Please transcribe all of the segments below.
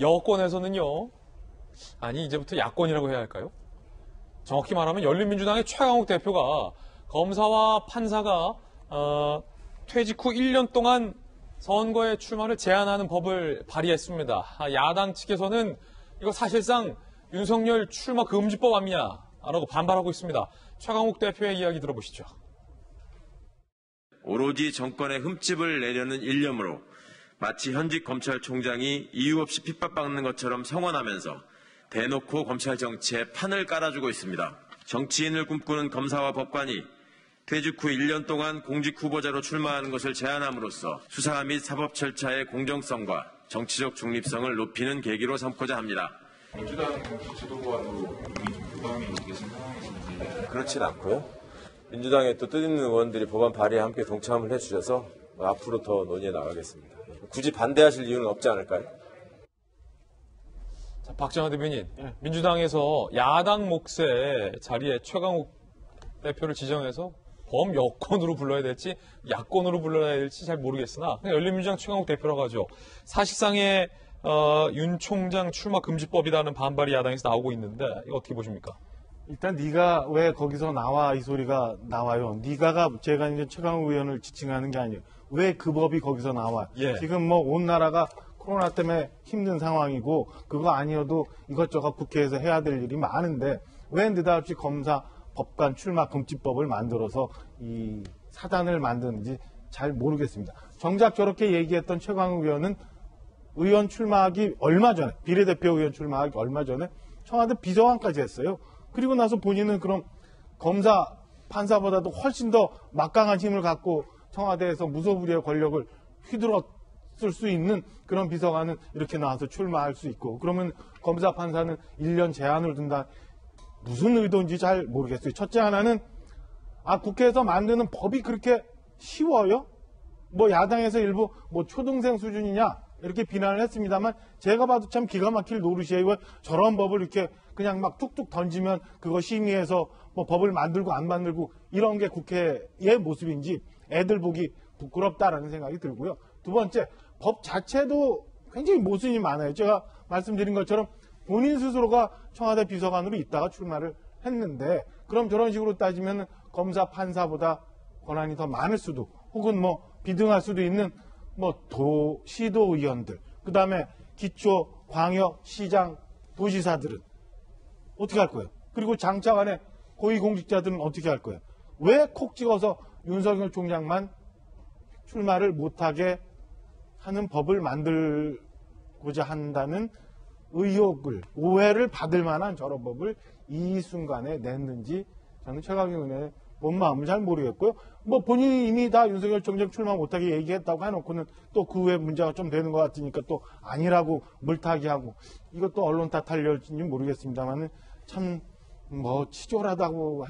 여권에서는요, 아니 이제부터 야권이라고 해야 할까요? 정확히 말하면 열린민주당의 최강욱 대표가 검사와 판사가 퇴직 후 1년 동안 선거에 출마를 제한하는 법을 발의했습니다. 야당 측에서는 이거 사실상 윤석열 출마 금지법 아니냐라고 반발하고 있습니다. 최강욱 대표의 이야기 들어보시죠. 오로지 정권의 흠집을 내려는 일념으로 마치 현직 검찰총장이 이유 없이 핍박받는 것처럼 성원하면서 대놓고 검찰 정치에 판을 깔아주고 있습니다. 정치인을 꿈꾸는 검사와 법관이 퇴직 후 1년 동안 공직 후보자로 출마하는 것을 제한함으로써 수사 및 사법 절차의 공정성과 정치적 중립성을 높이는 계기로 삼고자 합니다. 민주당 지도부와도 이미 부담이 계신 상황이신지. 그렇진 않고요. 민주당의 또 뜻있는 의원들이 법안 발의에 함께 동참을 해주셔서 앞으로 더 논의해 나가겠습니다. 굳이 반대하실 이유는 없지 않을까요? 자, 박정환 대변인, 민주당에서 야당 몫의 자리에 최강욱 대표를 지정해서 범여권으로 불러야 될지 야권으로 불러야 될지 잘 모르겠으나 그냥 열린민주당 최강욱 대표라고 하죠. 사실상의 윤 총장 출마 금지법이라는 반발이 야당에서 나오고 있는데 이거 어떻게 보십니까? 일단 네가 왜 거기서 나와 이 소리가 나와요. 네가가 제가 이제 최강욱 의원을 지칭하는 게 아니에요. 왜 그 법이 거기서 나와? 예. 지금 뭐 온 나라가 코로나 때문에 힘든 상황이고 그거 아니어도 이것저것 국회에서 해야 될 일이 많은데 왜 느닷없이 검사 법관 출마 금지법을 만들어서 이 사단을 만드는지 잘 모르겠습니다. 정작 저렇게 얘기했던 최강욱 의원은 의원 출마하기 얼마 전에 비례대표 의원 출마하기 얼마 전에 청와대 비서관까지 했어요. 그리고 나서 본인은 그럼 검사 판사보다도 훨씬 더 막강한 힘을 갖고 청와대에서 무소불위의 권력을 휘둘렀을 수 있는 그런 비서관은 이렇게 나와서 출마할 수 있고 그러면 검사 판사는 1년 제한을 둔다. 무슨 의도인지 잘 모르겠어요. 첫째 하나는 국회에서 만드는 법이 그렇게 쉬워요? 뭐 야당에서 일부 뭐 초등생 수준이냐 이렇게 비난을 했습니다만 제가 봐도 참 기가 막힐 노릇이에요. 저런 법을 이렇게 그냥 막 툭툭 던지면 그거 심의해서 뭐 법을 만들고 안 만들고 이런 게 국회의 모습인지 애들 보기 부끄럽다라는 생각이 들고요. 두 번째, 법 자체도 굉장히 모순이 많아요. 제가 말씀드린 것처럼 본인 스스로가 청와대 비서관으로 있다가 출마를 했는데 그럼 저런 식으로 따지면 검사 판사보다 권한이 더 많을 수도 혹은 뭐 비등할 수도 있는 뭐 시도의원들 그다음에 기초 광역 시장 도지사들은 어떻게 할 거예요? 그리고 장차관의 고위공직자들은 어떻게 할 거예요? 왜 콕 찍어서 윤석열 총장만 출마를 못하게 하는 법을 만들고자 한다는 의혹을 오해를 받을 만한 저런 법을 이 순간에 냈는지 저는 최강욱 의원의 본 마음을 잘 모르겠고요. 뭐 본인이 이미 다 윤석열 총장 출마 못하게 얘기했다고 해놓고는 또 그 후에 문제가 좀 되는 것 같으니까 또 아니라고 물타기하고 이것도 언론 탓하려는지 모르겠습니다만은 참 뭐 치졸하다고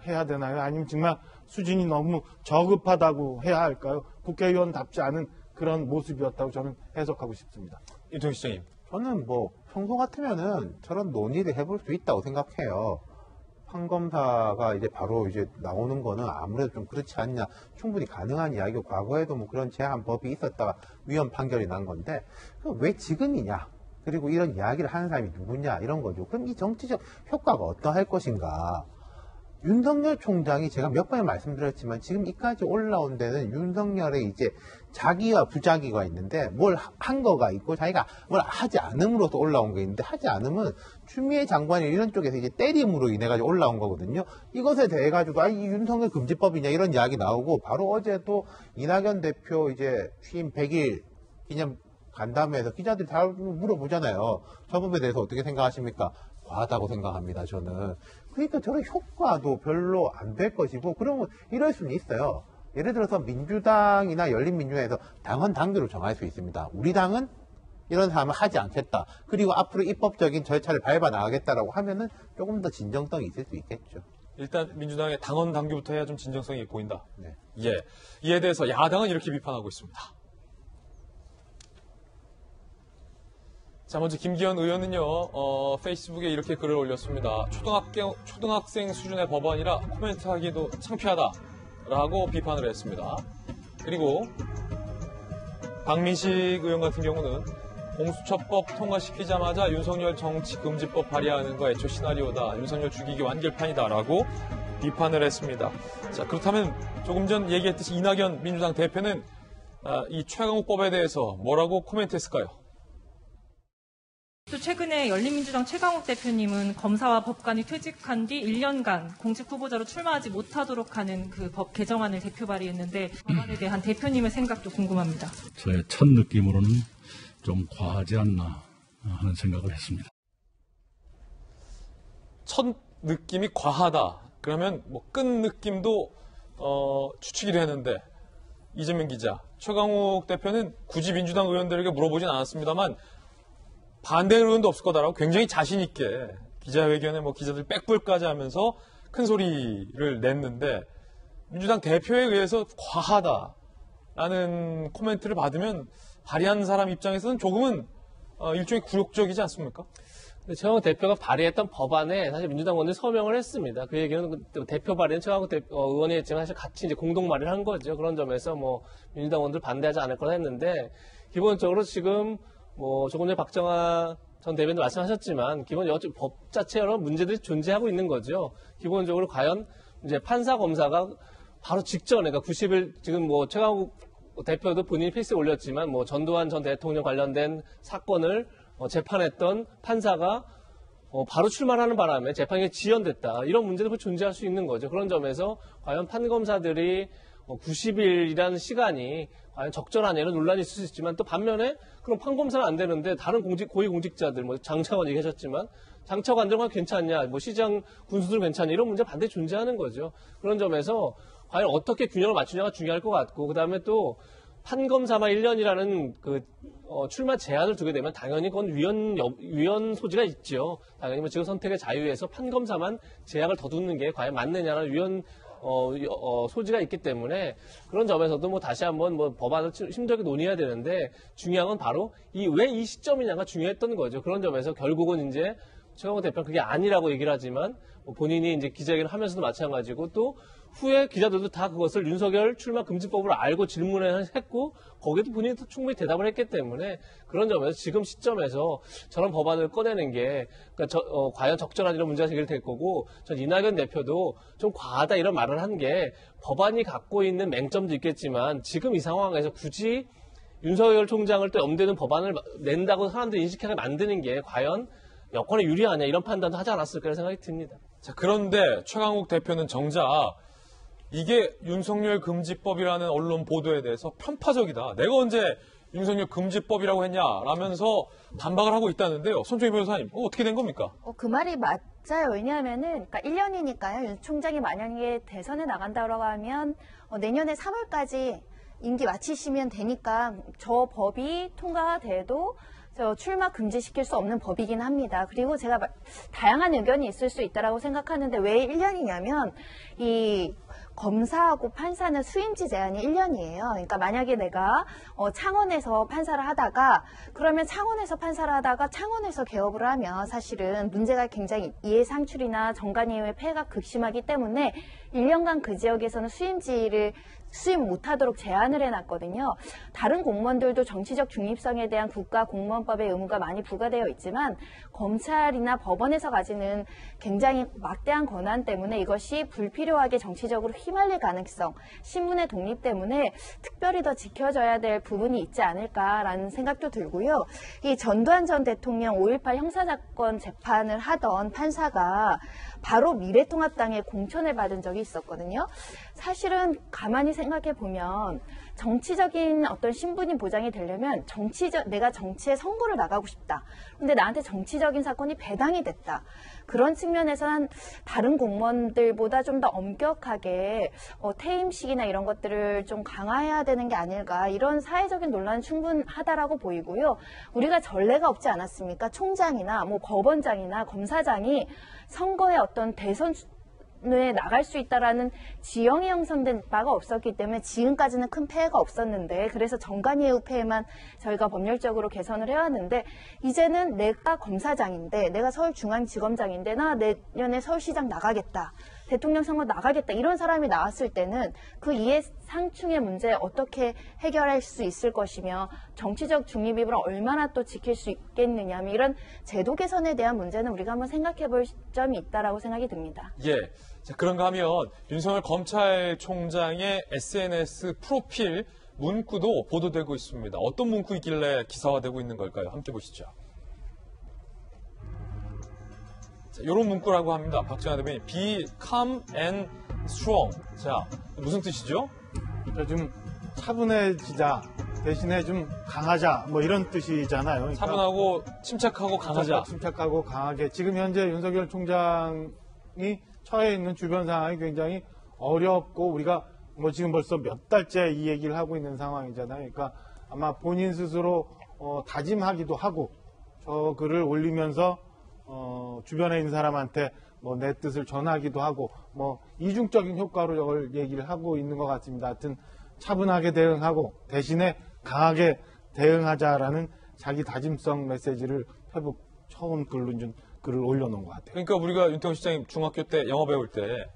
해야 되나요? 아니면 정말 수준이 너무 저급하다고 해야 할까요? 국회의원답지 않은 그런 모습이었다고 저는 해석하고 싶습니다. 이동희 시장님. 저는 뭐 평소 같으면은 저런 논의를 해볼 수 있다고 생각해요. 판검사가 이제 바로 이제 나오는 거는 아무래도 좀 그렇지 않냐. 충분히 가능한 이야기고 과거에도 뭐 그런 제한법이 있었다가 위헌 판결이 난 건데 왜 지금이냐. 그리고 이런 이야기를 하는 사람이 누구냐 이런 거죠. 그럼 이 정치적 효과가 어떠할 것인가. 윤석열 총장이 제가 몇 번에 말씀드렸지만 지금 이까지 올라온 데는 윤석열의 이제 자기와 부자기가 있는데 뭘 한 거가 있고 자기가 뭘 하지 않음으로써 올라온 게 있는데 하지 않으면 추미애 장관이 이런 쪽에서 이제 때림으로 인해 가지고 올라온 거거든요. 이것에 대해 가지고 이 윤석열 금지법이냐 이런 이야기 나오고 바로 어제도 이낙연 대표 이제 취임 100일 기념 간담회에서 기자들이 다 물어보잖아요. 저 부분에 대해서 어떻게 생각하십니까? 과하다고 생각합니다, 저는. 그러니까 저런 효과도 별로 안 될 것이고, 그러면 이럴 수는 있어요. 예를 들어서 민주당이나 열린민주당에서 당헌 당규를 정할 수 있습니다. 우리 당은 이런 사람을 하지 않겠다. 그리고 앞으로 입법적인 절차를 밟아 나가겠다라고 하면은 조금 더 진정성이 있을 수 있겠죠. 일단 민주당의 당헌 당규부터 해야 좀 진정성이 보인다. 네. 예. 이에 대해서 야당은 이렇게 비판하고 있습니다. 자, 먼저 김기현 의원은요, 페이스북에 이렇게 글을 올렸습니다. 초등학생 수준의 법안이라 코멘트하기도 창피하다라고 비판을 했습니다. 그리고 박민식 의원 같은 경우는 공수처법 통과시키자마자 윤석열 정치금지법 발의하는 거 애초 시나리오다. 윤석열 죽이기 완결판이다라고 비판을 했습니다. 자, 그렇다면 조금 전 얘기했듯이 이낙연 민주당 대표는 이 최강욱법에 대해서 뭐라고 코멘트했을까요? 또 최근에 열린민주당 최강욱 대표님은 검사와 법관이 퇴직한 뒤 1년간 공직 후보자로 출마하지 못하도록 하는 그 법 개정안을 대표 발의했는데 법안에 대한 대표님의 생각도 궁금합니다. 저의 첫 느낌으로는 좀 과하지 않나 하는 생각을 했습니다. 첫 느낌이 과하다. 그러면 뭐 끈 느낌도 추측이 되는데 이재명 기자, 최강욱 대표는 굳이 민주당 의원들에게 물어보진 않았습니다만 반대 의원도 없을 거다라고 굉장히 자신 있게 기자회견에 뭐 기자들 빽불까지 하면서 큰 소리를 냈는데 민주당 대표에 의해서 과하다라는 코멘트를 받으면 발의한 사람 입장에서는 조금은 일종의 굴욕적이지 않습니까? 최강욱 대표가 발의했던 법안에 사실 민주당 의원들이 서명을 했습니다. 그 얘기는 대표 발의는 최강욱 의원이 했지만 사실 같이 이제 공동 발의를 한 거죠. 그런 점에서 뭐 민주당 의원들 반대하지 않을 거라 했는데 기본적으로 지금 뭐 조금 전에 박정하 전 대변인도 말씀하셨지만 기본 법 자체에 여러 문제들이 존재하고 있는 거죠. 기본적으로 과연 이제 판사 검사가 바로 직전에 그러니까 90일 지금 뭐 최강욱 대표도 본인이 페이스에 올렸지만 뭐 전두환 전 대통령 관련된 사건을 재판했던 판사가 바로 출마하는 바람에 재판이 지연됐다. 이런 문제도 존재할 수 있는 거죠. 그런 점에서 과연 판검사들이 90일이라는 시간이 과연 적절하냐 이런 논란이 있을 수 있지만 또 반면에 그럼 판검사는 안 되는데 다른 고위공직자들 뭐 장차관 얘기하셨지만 장차관들은 괜찮냐 뭐 시장 군수들 괜찮냐 이런 문제 반드시 존재하는 거죠. 그런 점에서 과연 어떻게 균형을 맞추냐가 중요할 것 같고 그다음에 또 판검사만 1년이라는 출마 제한을 두게 되면 당연히 그건 위헌 소지가 있죠. 당연히 뭐 지금 선택의 자유에서 판검사만 제약을 더 두는 게 과연 맞느냐는 위헌 소지가 있기 때문에 그런 점에서도 뭐 다시 한번 뭐 법안을 심도하게 논의해야 되는데 중요한 건 바로 왜 이 시점이냐가 중요했던 거죠. 그런 점에서 결국은 이제 최강욱 대표는 그게 아니라고 얘기를 하지만 본인이 이제 기자회견을 하면서도 마찬가지고 또 후에 기자들도 다 그것을 윤석열 출마 금지법을 알고 질문을 했고 거기에도 본인이 충분히 대답을 했기 때문에 그런 점에서 지금 시점에서 저런 법안을 꺼내는 게 그러니까 과연 적절한 이런 문제가 제기될 거고 전 이낙연 대표도 좀 과하다 이런 말을 한 게 법안이 갖고 있는 맹점도 있겠지만 지금 이 상황에서 굳이 윤석열 총장을 또 염두에는 법안을 낸다고 사람들이 인식하게 만드는 게 과연 여권에 유리하냐 이런 판단도 하지 않았을까 생각이 듭니다. 자, 그런데 최강욱 대표는 정작 이게 윤석열 금지법이라는 언론 보도에 대해서 편파적이다. 내가 언제 윤석열 금지법이라고 했냐라면서 반박을 하고 있다는데요. 손정희 변호사님, 어떻게 된 겁니까? 그 말이 맞아요. 왜냐하면은, 그러니까 1년이니까요. 윤 총장이 만약에 대선에 나간다고 하면 내년에 3월까지 임기 마치시면 되니까 저 법이 통과가 돼도 출마 금지시킬 수 없는 법이긴 합니다. 그리고 제가 다양한 의견이 있을 수 있다라고 생각하는데 왜 1년이냐면 이 검사하고 판사는 수임지 제한이 1년이에요. 그러니까 만약에 내가 창원에서 판사를 하다가 그러면 창원에서 판사를 하다가 창원에서 개업을 하면 사실은 문제가 굉장히 이해상출이나 정관이후의 폐해가 극심하기 때문에 1년간 그 지역에서는 수임지를 수임 못하도록 제한을 해놨거든요. 다른 공무원들도 정치적 중립성에 대한 국가공무원법의 의무가 많이 부과되어 있지만 검찰이나 법원에서 가지는 굉장히 막대한 권한 때문에 이것이 불필요하게 정치적으로 휘말릴 가능성, 신문의 독립 때문에 특별히 더 지켜져야 될 부분이 있지 않을까라는 생각도 들고요. 이 전두환 전 대통령 5.18 형사사건 재판을 하던 판사가 바로 미래통합당의 공천을 받은 적이 있었거든요. 사실은 가만히 생각해 보면 정치적인 어떤 신분이 보장이 되려면 내가 정치에 선거를 나가고 싶다. 근데 나한테 정치적인 사건이 배당이 됐다. 그런 측면에서는 다른 공무원들보다 좀 더 엄격하게 퇴임식이나 이런 것들을 좀 강화해야 되는 게 아닐까. 이런 사회적인 논란은 충분하다라고 보이고요. 우리가 전례가 없지 않았습니까? 총장이나 뭐 법원장이나 검사장이 선거의 어떤 대선에 나갈 수 있다라는 지형이 형성된 바가 없었기 때문에 지금까지는 큰 폐해가 없었는데 그래서 정관이후 폐해만 저희가 법률적으로 개선을 해왔는데 이제는 내가 검사장인데 내가 서울중앙지검장인데 나 내년에 서울시장 나가겠다. 대통령 선거 나가겠다 이런 사람이 나왔을 때는 그 이해 상충의 문제 어떻게 해결할 수 있을 것이며 정치적 중립을 얼마나 또 지킬 수 있겠느냐 이런 제도 개선에 대한 문제는 우리가 한번 생각해 볼 점이 있다라고 생각이 듭니다. 예. 자, 그런가 하면 윤석열 검찰총장의 SNS 프로필 문구도 보도되고 있습니다. 어떤 문구이길래 기사화되고 있는 걸까요? 함께 보시죠. 자, 이런 문구라고 합니다. 박정환 대변인, Be calm and strong. 자, 무슨 뜻이죠? 좀 차분해지자 대신에 좀 강하자 뭐 이런 뜻이잖아요. 그러니까 차분하고 침착하고 강하자. 침착하고 강하게. 지금 현재 윤석열 총장이 처해 있는 주변 상황이 굉장히 어렵고 우리가 뭐 지금 벌써 몇 달째 이 얘기를 하고 있는 상황이잖아요. 그러니까 아마 본인 스스로 다짐하기도 하고 저 글을 올리면서 주변에 있는 사람한테 뭐 내 뜻을 전하기도 하고 뭐 이중적인 효과로 이걸 얘기를 하고 있는 것 같습니다. 하여튼 차분하게 대응하고 대신에 강하게 대응하자라는 자기 다짐성 메시지를 페북 처음 글을 올려놓은 것 같아요. 그러니까 우리가 윤태호 시장님 중학교 때 영어 배울 때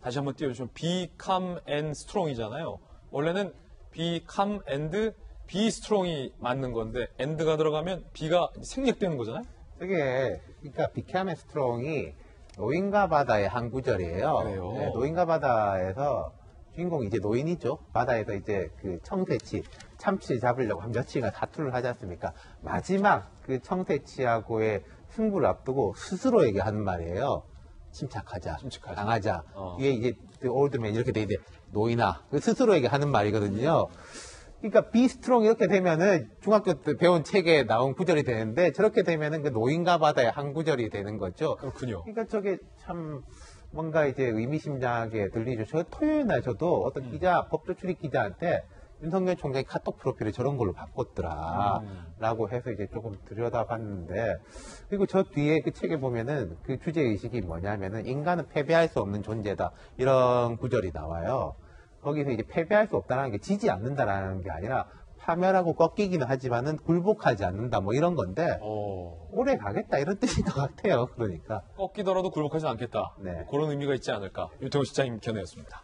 다시 한번 띄워주시면 Be calm and strong이잖아요. 원래는 Be calm and Be strong이 맞는 건데 and가 들어가면 B가 생략되는 거잖아요. 그게 그러니까 비캄 앤 스트롱이 노인과 바다의 한 구절이에요. 그래요? 네, 노인과 바다에서 주인공이 이제 노인이죠. 바다에서 이제 그 청새치, 참치 잡으려고 한 며칠간 다투를 하지 않습니까? 마지막 그 청새치하고의 승부를 앞두고 스스로에게 하는 말이에요. 침착하자, 강하자. 이게 이제 the old man 이렇게 돼 있는데 노인아 스스로에게 하는 말이거든요. 그러니까 be strong 이렇게 되면은 중학교 때 배운 책에 나온 구절이 되는데 저렇게 되면은 그 노인과 바다의 한 구절이 되는 거죠. 그렇군요. 그러니까 저게 참 뭔가 이제 의미심장하게 들리죠. 저 토요일 날 저도 어떤 기자, 법조 출입 기자한테 윤석열 총장이 카톡 프로필을 저런 걸로 바꿨더라. 라고 해서 이제 조금 들여다봤는데, 그리고 저 뒤에 그 책에 보면은 그 주제의식이 뭐냐면은 인간은 패배할 수 없는 존재다. 이런 구절이 나와요. 거기서 이제 패배할 수 없다는 게 지지 않는다라는 게 아니라 파멸하고 꺾이기는 하지만은 굴복하지 않는다. 뭐 이런 건데, 오래 가겠다. 이런 뜻인 것 같아요. 그러니까. 꺾이더라도 굴복하지 않겠다. 네. 그런 의미가 있지 않을까. 윤태호 시장님 견해였습니다.